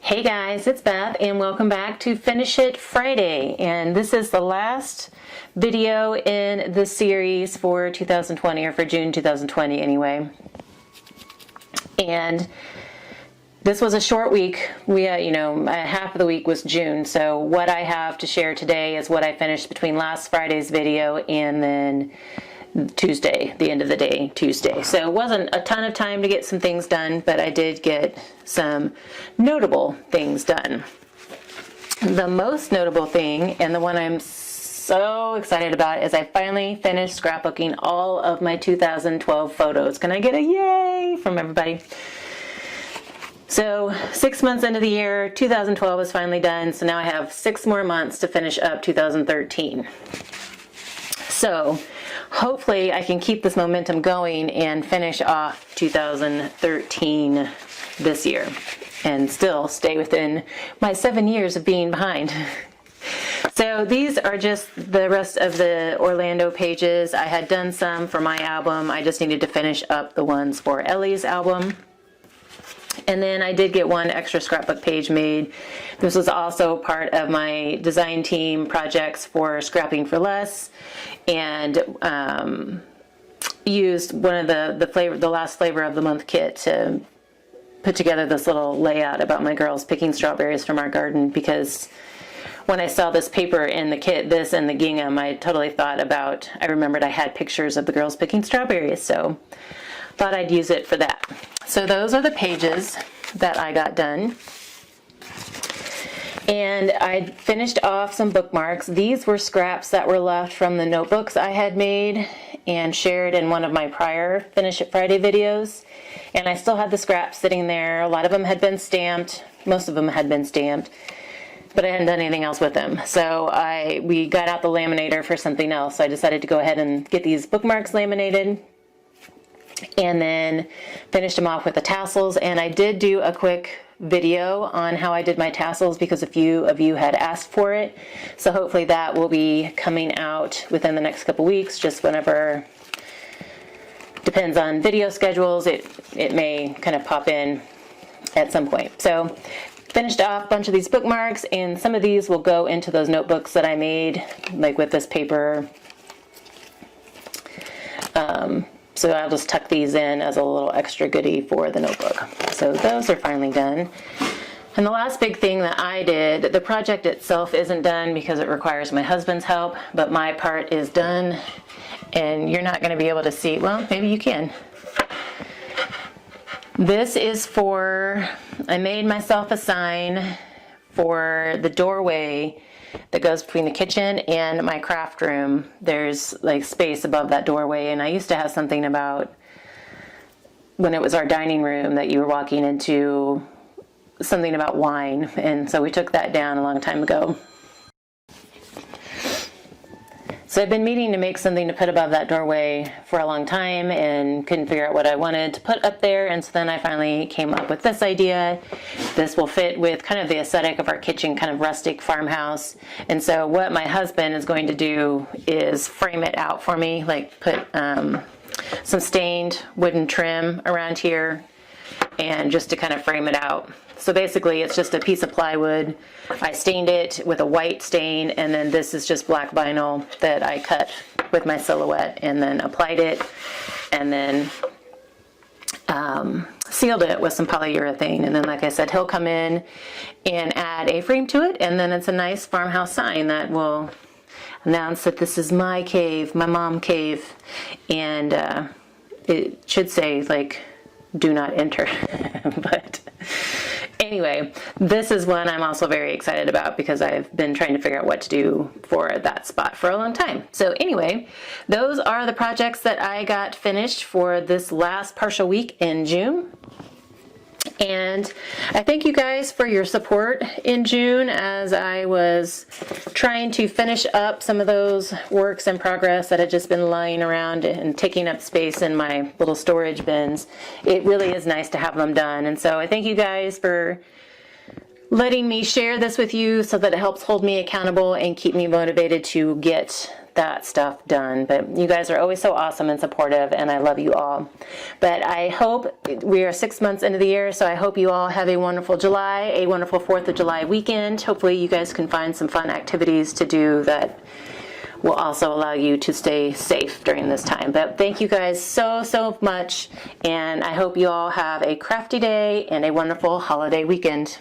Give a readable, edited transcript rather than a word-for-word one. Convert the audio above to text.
Hey guys, it's Beth and welcome back to Finish It Friday, and this is the last video in the series for 2020, or for June 2020 anyway. And this was a short week. We half of the week was June, so what I have to share today is what I finished between last Friday's video and then Tuesday, the end of the day, Tuesday. So it wasn't a ton of time to get some things done, but I did get some notable things done. The most notable thing, and the one I'm so excited about, is I finally finished scrapbooking all of my 2012 photos. Can I get a yay from everybody? So 6 months into the year, 2012 is finally done, so now I have 6 more months to finish up 2013. So hopefully I can keep this momentum going and finish off 2013 this year and still stay within my 7 years of being behind. So these are just the rest of the Orlando pages. I had done some for my album. I just needed to finish up the ones for Ellie's album. And then I did get one extra scrapbook page made. This was also part of my design team projects for Scrapping for Less, and used one of the last flavor of the month kit to put together this little layout about my girls picking strawberries from our garden, because when I saw this paper in the kit, this and the gingham, I totally thought about, I remembered I had pictures of the girls picking strawberries, so thought I'd use it for that. So those are the pages that I got done. And I finished off some bookmarks. These were scraps that were left from the notebooks I had made and shared in one of my prior Finish It Friday videos. And I still had the scraps sitting there. A lot of them had been stamped. Most of them had been stamped, but I hadn't done anything else with them. So we got out the laminator for something else. So I decided to go ahead and get these bookmarks laminated, and then finished them off with the tassels. And I did do a quick video on how I did my tassels because a few of you had asked for it. So hopefully that will be coming out within the next couple weeks, just whenever, depends on video schedules. It may kind of pop in at some point. So finished off a bunch of these bookmarks, and some of these will go into those notebooks that I made, like with this paper. So I'll just tuck these in as a little extra goodie for the notebook. So those are finally done. And the last big thing that I did, the project itself isn't done because it requires my husband's help, but my part is done, and you're not going to be able to see, well, maybe you can. This is I made myself a sign for the doorway that goes between the kitchen and my craft room. There's like space above that doorway, and I used to have something about when it was our dining room that you were walking into, something about wine, and so we took that down a long time ago. So I've been meaning to make something to put above that doorway for a long time and couldn't figure out what I wanted to put up there, and so then I finally came up with this idea. This will fit with kind of the aesthetic of our kitchen, kind of rustic farmhouse. And so what my husband is going to do is frame it out for me, like put some stained wooden trim around here, and just to kind of frame it out. So basically it's just a piece of plywood. I stained it with a white stain, and then this is just black vinyl that I cut with my silhouette and then applied it, and then sealed it with some polyurethane. And then, like I said, he'll come in and add a frame to it, and then it's a nice farmhouse sign that will announce that this is my cave, my mom cave, and it should say, like, do not enter. But anyway, this is one I'm also very excited about because I've been trying to figure out what to do for that spot for a long time. So anyway, those are the projects that I got finished for this last partial week in June. And I thank you guys for your support in June as I was trying to finish up some of those works in progress that had just been lying around and taking up space in my little storage bins. It really is nice to have them done. And so I thank you guys for letting me share this with you so that it helps hold me accountable and keep me motivated to get get that stuff done. But you guys are always so awesome and supportive, and I love you all. But I hope we are 6 months into the year, so I hope you all have a wonderful July, a wonderful 4th of July weekend. Hopefully you guys can find some fun activities to do that will also allow you to stay safe during this time. But thank you guys so much, and I hope you all have a crafty day and a wonderful holiday weekend.